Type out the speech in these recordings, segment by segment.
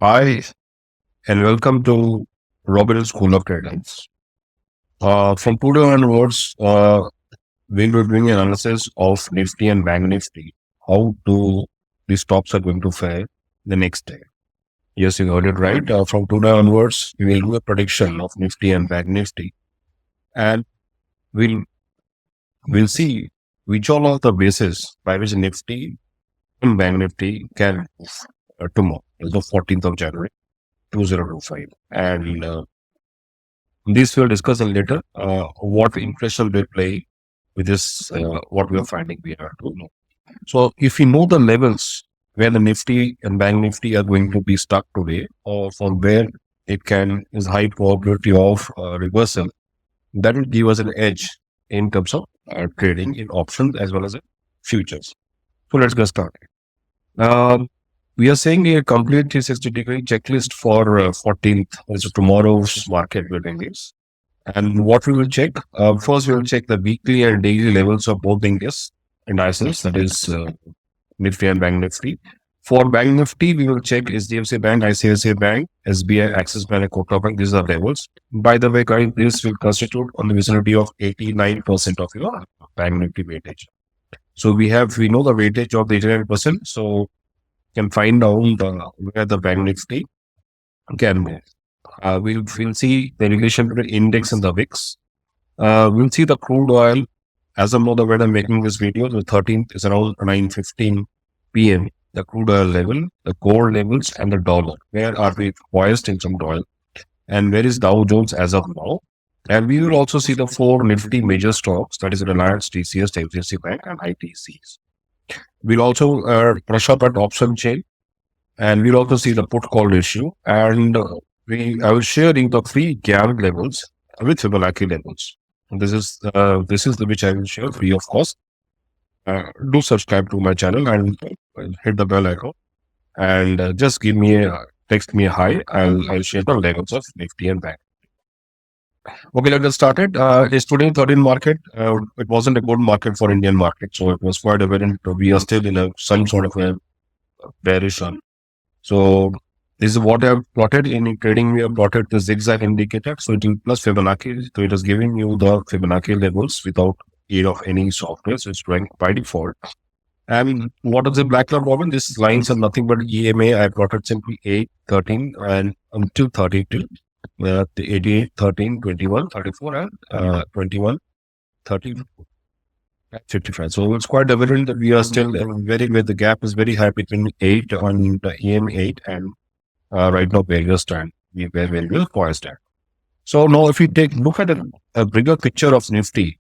Hi, and welcome to Robin School of Tradings. From today onwards, we'll be doing an analysis of Nifty and Bank Nifty, how the stocks are going to fare the next day. Yes, you heard it right. From today onwards, we will do a prediction of Nifty and Bank Nifty, and we'll we'll see which all of the bases by which Nifty and Bank Nifty can move tomorrow, the 14th of January, 2025, and this we'll discuss in later. What impression will play with this, what we are finding we are to know. So if we know the levels where the Nifty and Bank Nifty are going to be stuck today, or from where it can is high probability of reversal, that will give us an edge in terms of trading in options as well as in futures. So let's get started. We are saying a complete 360-degree checklist for 14th, which is tomorrow's market building days. And what we will check, first we will check the weekly and daily levels of both the indices, that is Nifty and Bank Nifty. For Bank Nifty, we will check HDFC Bank, ICICI-Bank, SBI, Axis Bank, and Kotak Bank. These are levels. By the way, guys, this will constitute on the vicinity of 89% of your Bank Nifty weightage. So we know the weightage of the 89%. So can find out where the Bank Nifty can move. We'll see the relation between index and the VIX. We'll see the crude oil. As of now, the when I'm making this video, the 13th is around 9:15 p.m. The crude oil level, the gold levels, and the dollar. Where are we poised in some oil? And where is Dow Jones as of now? And we will also see the four Nifty major stocks, that is Reliance, TCS, HDFC-Bank, and ITCs. We'll also brush up at option chain, and we'll also see the put call ratio. And I will share you the free Gann levels with Fibonacci levels. This is the which I will share free of cost. Do subscribe to my channel and hit the bell icon, and just give me text me a hi. I'll share the levels of Nifty and Bank. Okay, let's get started. It's today 13 market. It wasn't a good market for Indian market, so it was quite evident we are still in some sort of a bearish run. So this is what I have plotted in trading. We have plotted the zigzag indicator. So it will plus Fibonacci. So it is giving you the Fibonacci levels without aid of any software. So it's doing by default. And what is the black line problem? These lines are nothing but EMA. I plotted simply 8, 13 and until 32. The 88, 13, 21, 34 and 21, 30, 55. So it's quite evident that we are still where the gap is very high between 8 on the EM 8 and right now where we stand, where we are poised at. So now if we look at a bigger picture of Nifty,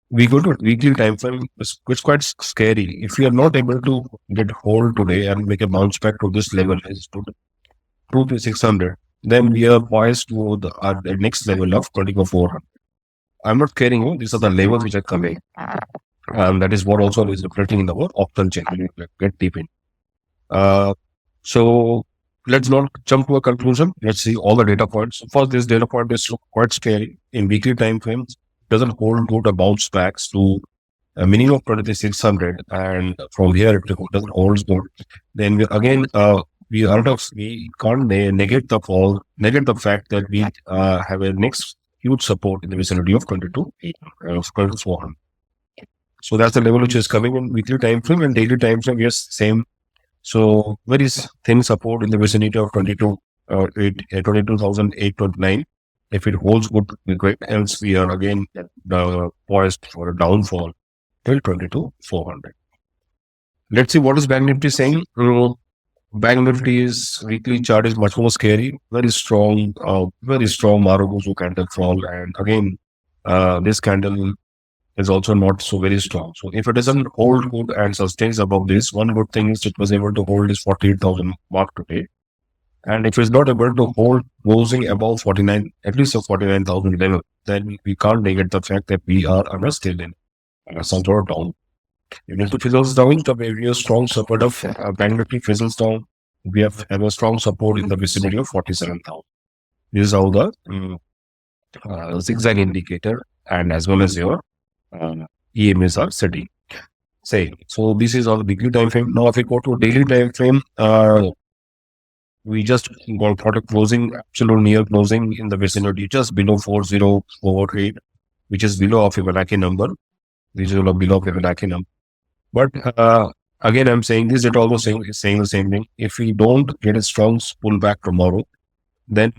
we go to weekly time frame. It's quite scary. If we are not able to get hold today and make a bounce back to this level, is to 600, then we are poised to the next level of 2400. I'm not caring you. These are the levels which are coming. That is what also is reflecting in our option chain. Get deep in. So let's not jump to a conclusion. Let's see all the data points. First, this data point is quite scary. In weekly time frames, doesn't hold good a bounce backs to a minimum of 2600, and from here it doesn't hold good. Then we can't negate the fact that we have a next huge support in the vicinity of 2400. So that's the level which is coming in weekly time frame, and daily time frame, yes, same. So very thin support in the vicinity of 22,829. If it holds good, great. Else we are again poised for a downfall till 22,400. Let's see what is Bank Nifty saying. Bank Nifty's weekly chart is much more scary. Very strong Marubozu candle fall, and again this candle is also not so very strong. So if it doesn't hold good and sustains above this, one good thing is it was able to hold this 48,000 mark today. And if it's not able to hold closing above 49, at least a 49,000 level, then we can't negate the fact that we are still in some sort of down. Even if it fizzles down, the very strong support of Bank Nifty fizzles down, we have a strong support in the vicinity of 47,000. This is how the zigzag indicator and as well as your EMAs are setting. So this is all the weekly time frame. Now if we go to daily time frame, We just got a closing, absolute near closing in the vicinity, just below 4048, which is below of Fibonacci number, which is below Fibonacci number. But again, I'm saying this, it almost saying the same thing. If we don't get a strong pullback tomorrow, then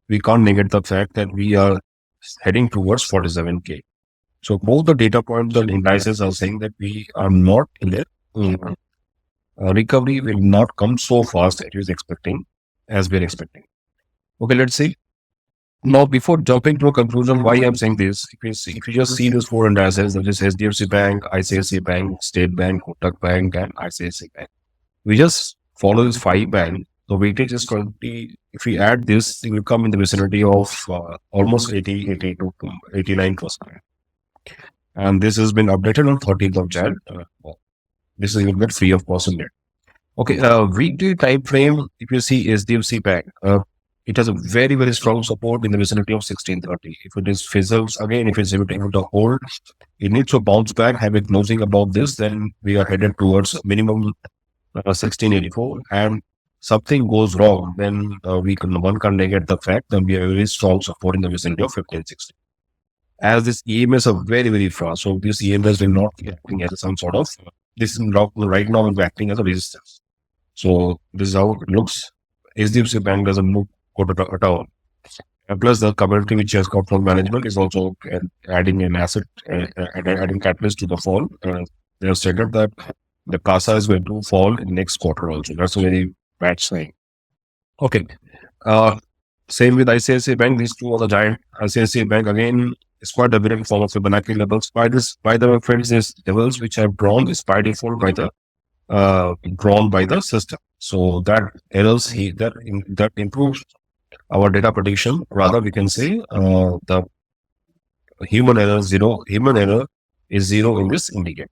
we can't negate the fact that we are heading towards 47K. So both the data points and indices are saying that we are not in there. Recovery will not come so fast as we're expecting. Okay, let's see. Now, before jumping to a conclusion, why I'm saying this, if you just see these four indices, that is HDFC Bank, ICICI-Bank, State Bank, Kotak Bank, and ICICI-Bank. We just follow these five banks. The weightage is 20. If we add this, it will come in the vicinity of almost 80 to 89%. And this has been updated on 13th of Jan. This is a little bit free of cost in there. Okay, weekly time frame, if you see HDFC Bank, it has a very, very strong support in the vicinity of 1630. If it is fizzles, again, if it's able to hold, it needs to bounce back, have it closing above this, then we are headed towards minimum 1684. And something goes wrong, then one can negate the fact that we have a very strong support in the vicinity of 1560. As this EMS are very, very fast, so this EMS will not be acting as some sort of, this is right now will be acting as a resistance. So this is how it looks. HDFC Bank doesn't look good at all. And plus the commentary which has come from management is also adding an asset, adding catalyst to the fall. They have stated that the CASA is going to fall in next quarter also. That's a very bad sign. Okay. Same with ICICI Bank. These two are the giant. ICICI Bank again is quite a bit form of Fibonacci levels. By the way, friends, these levels which I have drawn is by default by the drawn by the system. So that errors that improves our data prediction. Rather, we can say the human error is zero in this indicator.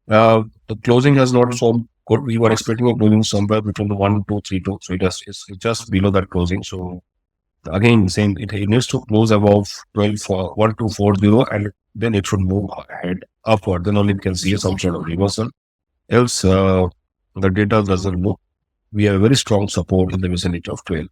The closing has not so good. We were expecting a closing somewhere between the 1232. So it's just below that closing. So again, same, it needs to close above 1240 and then it should move ahead upward. Then only we can see some sort of reversal. Else, the data doesn't look. We have a very strong support in the vicinity of 12.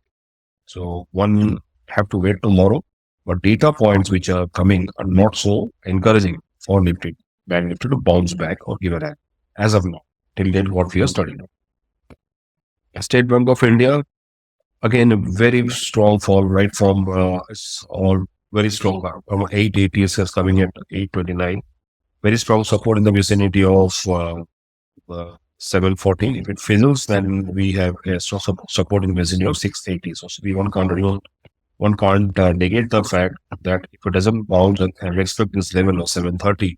So one have to wait tomorrow. But data points which are coming are not so encouraging for Nifty Bank-Nifty to bounce back or give a hand as of now. Till then, what we are studying. State Bank of India, again, a very strong fall right from it's all very strong. 880 is coming at 829. Very strong support in the vicinity of 714. If it fizzles, then we have a strong support in the vicinity of 680. So one can't negate the fact that if it doesn't bounce and respect this level of 730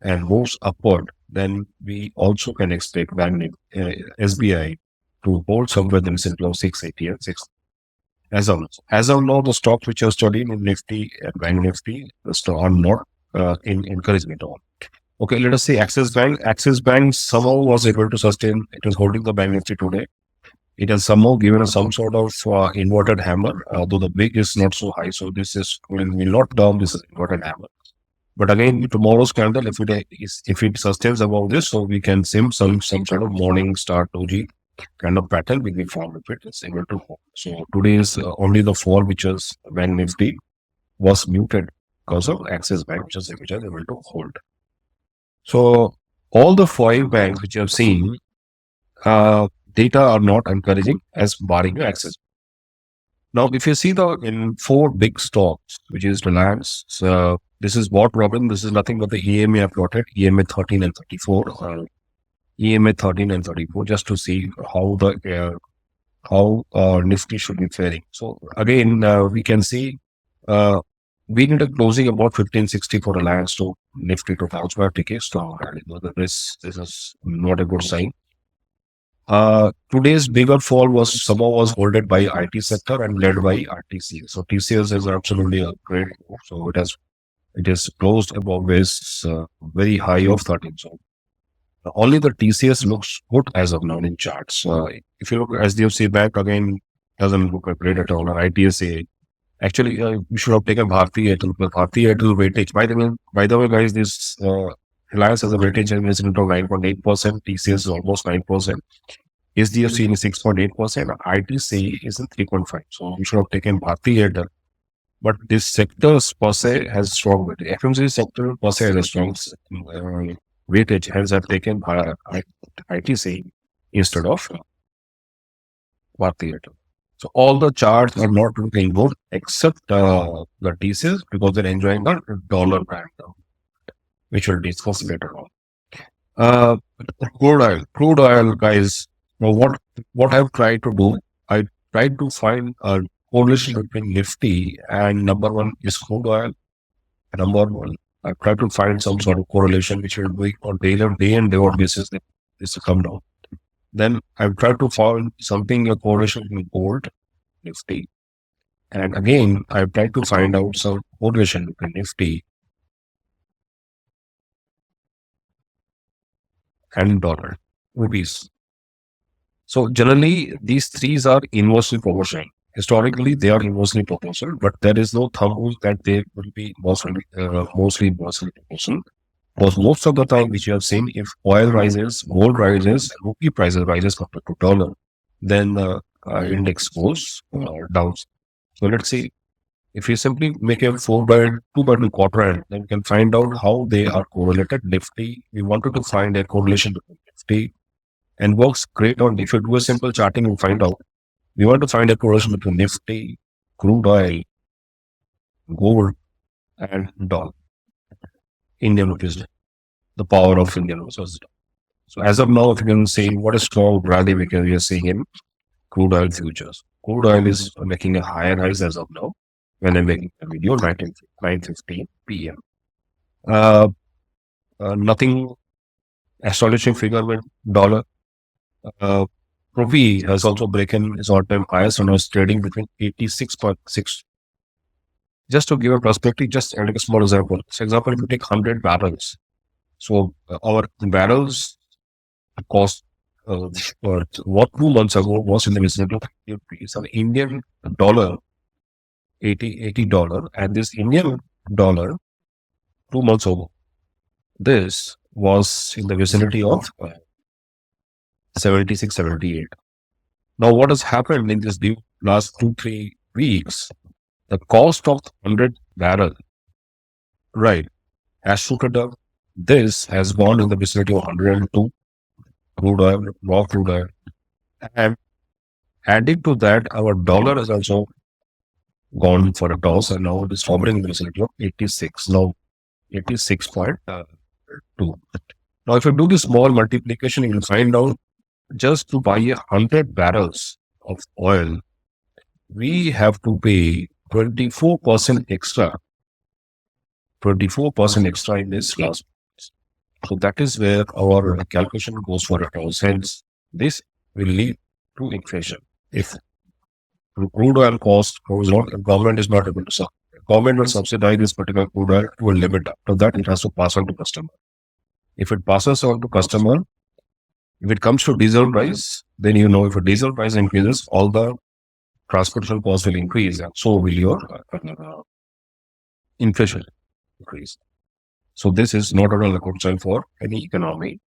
and moves upward, then we also can expect SBI to hold somewhere in the vicinity of 680 and 6. As of now, the stocks which are studied in Nifty and Bank-Nifty are not encouraging at all. Okay, let us say Axis Bank. Axis Bank somehow was able to sustain. It was holding the Bank-Nifty today. It has somehow given us some sort of inverted hammer, though the wick is not so high. So this is will not down this inverted hammer. But again, tomorrow's candle, if it sustains above this, so we can sim some sort of morning star doji kind of pattern will be formed if it is able to hold. So today is only the fall which was Bank-Nifty was muted because of Axis Bank, which is able to hold. So all the five banks which you have seen, data are not encouraging as barring Axis. Now, if you see in four big stocks, which is Reliance, this is what, Robin? This is nothing but the EMA I plotted, EMA 13 and 34. EMA 13 and 34, just to see how Nifty should be faring. So again, we can see we need a closing about 1560 for Reliance to Nifty to bounce back. This is not a good sign. Today's bigger fall was holded by IT sector and led by RTC. So TCS is absolutely a great move. So it is closed above this very high of 13. So only the TCS looks good as of now in charts. If you look at SDFC Bank, again, doesn't look great at all. Or ITSA. Actually, we should have taken Bharti Airtel, but Bharti Airtel weightage. By the way, guys, this Reliance has a weightage of 9.8%. TCS is almost 9%. HDFC is 6.8%, ITC is in 3.5. So we should have taken Bharti Airtel. But this sectors per se has strong weightage. FMCG sector per se has a strong weightage, hence I've taken ITC instead of Bharti Airtel. So all the charts are not looking good except the TCS because they're enjoying the dollar brand, which we'll discuss later on. Uh, crude oil, guys. Now, what I've tried to do, I tried to find a correlation between Nifty and number one is crude oil. Number one, I tried to find some sort of correlation which will be on day and day out basis. This will come down. Then I've tried to find something a correlation between gold, Nifty, and again I've tried to find out some correlation between Nifty and dollar, rupees. So generally, these threes are inversely proportional. Historically, they are inversely proportional, but there is no thumb rule that they will be mostly inversely proportional. Because most of the time, which you have seen, if oil rises, gold rises, rupee prices rises compared to dollar, then the index goes down. So let's see, if you simply make a 2 by 2 quadrant, then you can find out how they are correlated. Nifty, we wanted to find a correlation between Nifty and works great on, if you do a simple charting, you find out. We want to find a correlation between Nifty, crude oil, gold, and dollar. Indian rupees, the power of Indian rupees. So as of now, if you can see what a strong rally we are seeing in crude oil futures. Crude oil is making a higher highs as of now when I'm making a video, 9:15 p.m. Nothing astonishing figure with dollar. Rupee has also broken its all-time highs and was trading between 86.6. Just to give a perspective, just take a small example. For example, if you take 100 barrels, so our barrels cost what 2 months ago was in the vicinity of 80 rupees. An Indian dollar, $80, and this Indian dollar 2 months ago, this was in the vicinity of 76, 78. Now, what has happened in this last 2-3 weeks? The cost of 100 barrel, right, has shooted up. This has gone in the vicinity of 102 crude oil, raw crude oil. And adding to that, our dollar has also gone for a toss, and now it is hovering in the vicinity of 86. Now, 86.2. Now, if you do the small multiplication, you will find out just to buy 100 barrels of oil, we have to pay 24% extra. 24% extra in this last. So that is where our calculation goes for a toss. Hence, this will lead to inflation. If crude oil cost goes on, the government is not able to sell. Government will subsidize this particular crude oil to a limit. After that, it has to pass on to customer. If it passes on to customer, if it comes to diesel price, then you know if a diesel price increases, all the transportation costs will increase, and so will your inflation increase. So this is not at all a concern for any economy.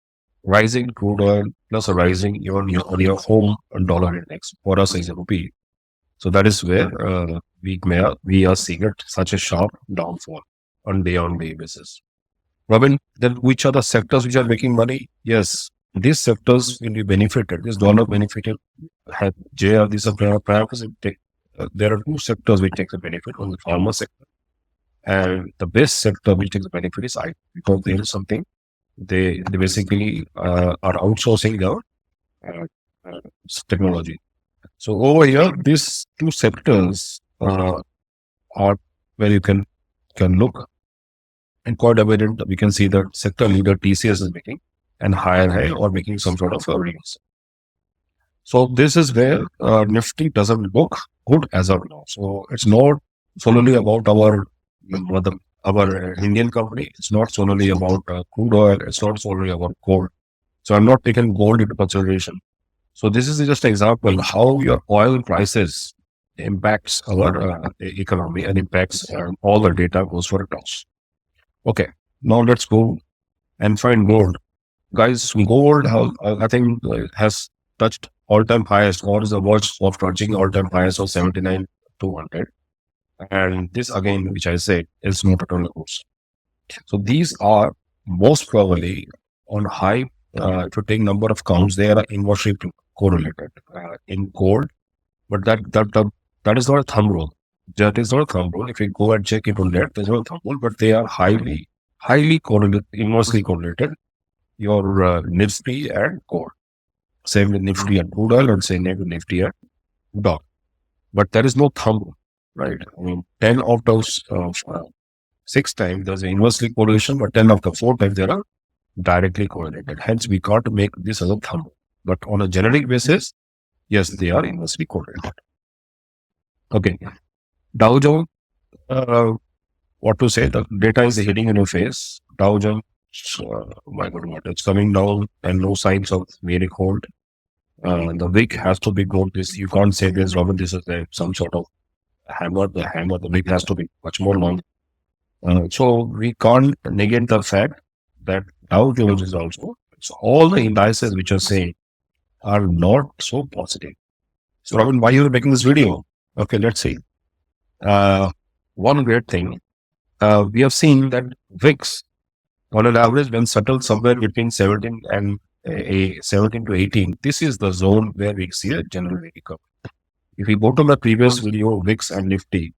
Rising crude oil plus a rising your home dollar index for us is a rupee. So that is where we are seeing it such a sharp downfall on day basis. Robin, then which are the sectors which are making money? Yes, these sectors will be benefited. This dollar benefited. There are two sectors which take the benefit on the pharma sector. And the best sector which takes the benefit is IT, because there is something they basically are outsourcing their technology. So over here, these two sectors are where you can look, and quite evident we can see that sector leader TCS is making an higher high or making some sort of earnings. So this is where Nifty doesn't look good as of now. So it's not solely about our Indian company. It's not solely about crude oil. It's not solely about gold. So I'm not taking gold into consideration. So this is just an example how your oil prices impacts our economy and impacts all the data goes for a toss. Okay, now let's go and find gold. Guys, gold, I think, has touched all-time highest or is the verge of touching all-time highest of 79,200. And this again, which I said, is not at all a course. So these are most probably on high, if you take number of counts, they are inversely correlated in gold, but that is not a thumb rule. That is not a thumb rule. If you go and check it on net, there's no thumb rule, but they are highly correlated, inversely correlated. Your Nifty and gold. Same with Nifty and crude oil, and same with Nifty and Dow. But there is no thumb rule, right? I mean, 10 out of 6 times there's an inversely correlation, but 10 out of 4 times they are directly correlated. Hence, we can't make this as a thumb rule. But on a generic basis, yes, they are inversely correlated. Okay. Dow Jones, what to say? The data is hitting in your face. Dow Jones, my God, it's coming down and no signs of very hold. The wick has to be good. This you can't say this, Robin. This is some sort of hammer. The wick has to be much more long. So we can't negate the fact that Dow Jones is also. So all the indices which are saying are not so positive. So Robin, why are you making this video? Okay, let's see. One great thing, we have seen that VIX on an average when settled somewhere between 17 and 17 to 18, this is the zone where we see a general recovery. If we go to the previous video, VIX and Nifty,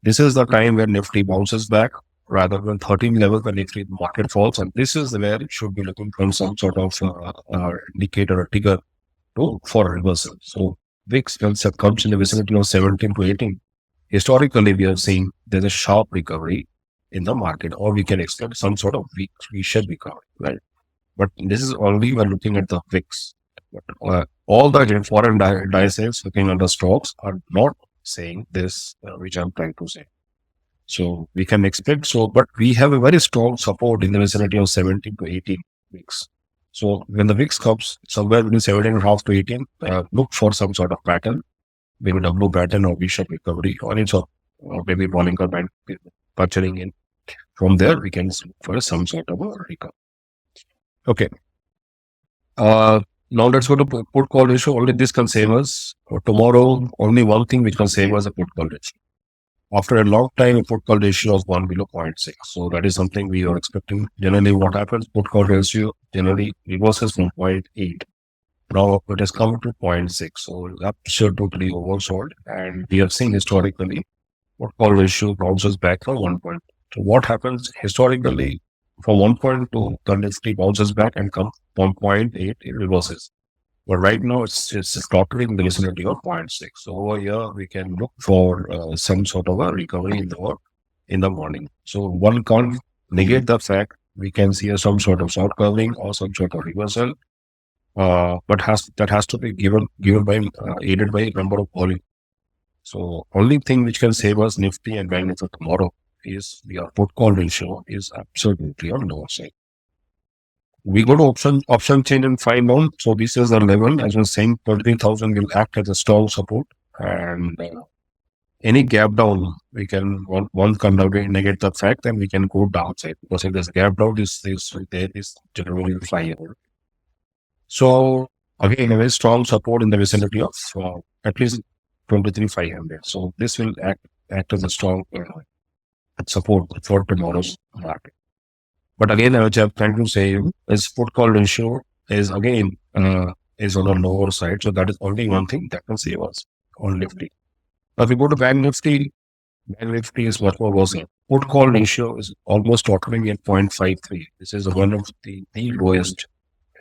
this is the time where Nifty bounces back rather than 13 level when Nifty market falls, and this is where it should be looking from some sort of indicator or trigger for a reversal. So VIX comes in the vicinity of 17 to 18. Historically, we have seen there's a sharp recovery in the market, or we can expect some sort of V-shaped recovery, right? But this is only when looking at the VIX. But all the foreign indices looking at the stocks are not saying this, which I'm trying to say. So we can expect so, but we have a very strong support in the vicinity of 17 to 18 VIX. So when the VIX comes somewhere between 17.5 to 18, look for some sort of pattern, maybe W pattern or V-shaped recovery, or maybe Bollinger Band purchasing in. From there, we can look for some sort of a recovery. Okay. Now let's go to put call ratio. Only this can save us. For tomorrow, only one thing which can save us a put call ratio. After a long time, a put call ratio of 1 below 0.6. So that is something we are expecting. Generally, what happens? Put call ratio generally reverses from 0.8. Now it has come to 0.6. So that's totally oversold. And we have seen historically, put call ratio bounces back from 1.2. So what happens historically from 1.2, the Nifty bounces back and comes from 0.8, it reverses. But right now it's totally in the vicinity of 0.6. So over here we can look for some sort of a recovery in the morning. So one can't negate the fact we can see some sort of short covering or some sort of reversal, but that has to be given by aided by number of volume. So only thing which can save us Nifty and Bank Nifty tomorrow is your put call ratio is absolutely on lower side. We go to option change and find out. So this is the level, as I was saying, 33,000 will act as a strong support, and any gap down, we can one can negate the fact, and we can go downside, because if there's gap down, there is generally flyable. So again, a very strong support in the vicinity of at least 23,500. So this will act as a strong support for tomorrow's market. But again, which I'm trying to say is put call ratio is again is on the lower side. So that is only one thing that can save us on Nifty. Now if we go to Bank Nifty is much more worsening. Put call ratio is almost totaling at 0.53. This is one of the lowest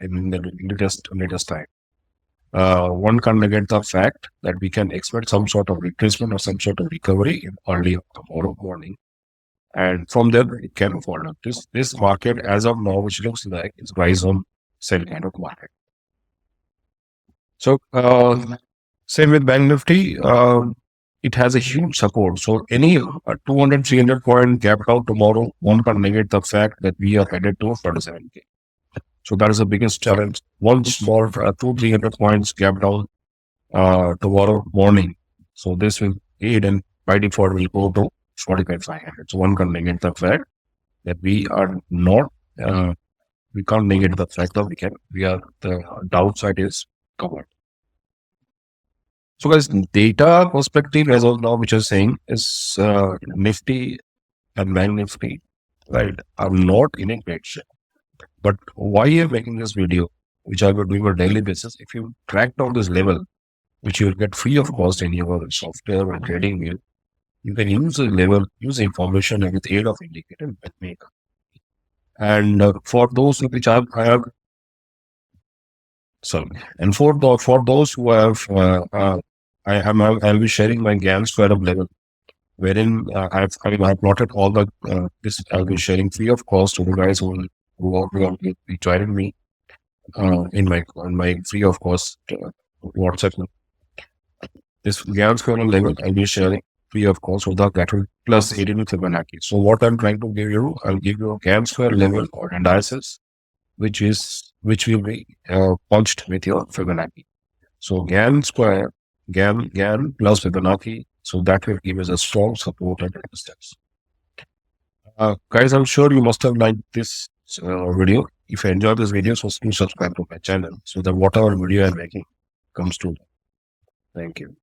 in the latest time. One can negate the fact that we can expect some sort of retracement or some sort of recovery in early tomorrow morning. And from there, it can fall up. This market, as of now, which looks like it's rise on sell kind of market. So, same with Bank Nifty, it has a huge support. So, any 200, 300 point gap out tomorrow, one can negate the fact that we are headed to 47K. So, that is the biggest challenge. One small 200-300 points gap down tomorrow morning. So, this will aid, and by default will go to 45,500. So one can negate the fact that we are not, we can't negate the fact that the downside is covered. So guys, data perspective as of now, which I'm saying is Nifty and Bank Nifty, right, are not in a great shape. But why I'm making this video, which I will do on a daily basis, if you track down this level, which you will get free of cost in your software or trading view, you can use the level, use the information with aid of indicator and make. And for those which I have, sorry, and for those who have, I'll be sharing my Gann square of level, wherein I've plotted all the this. I'll be sharing free of cost to the guys who be joining me in my free of cost WhatsApp group. This Gann square level I'll be sharing free of cost without that will plus 18 with Fibonacci. So what I'm trying to give you, I'll give you a Gann square level or indices, which will be punched with your Fibonacci. So Gann plus Fibonacci. So that will give us a strong support and resistance. Guys, I'm sure you must have liked this video. If you enjoyed this video, so do subscribe to my channel so that whatever video I'm making comes to you. Thank you.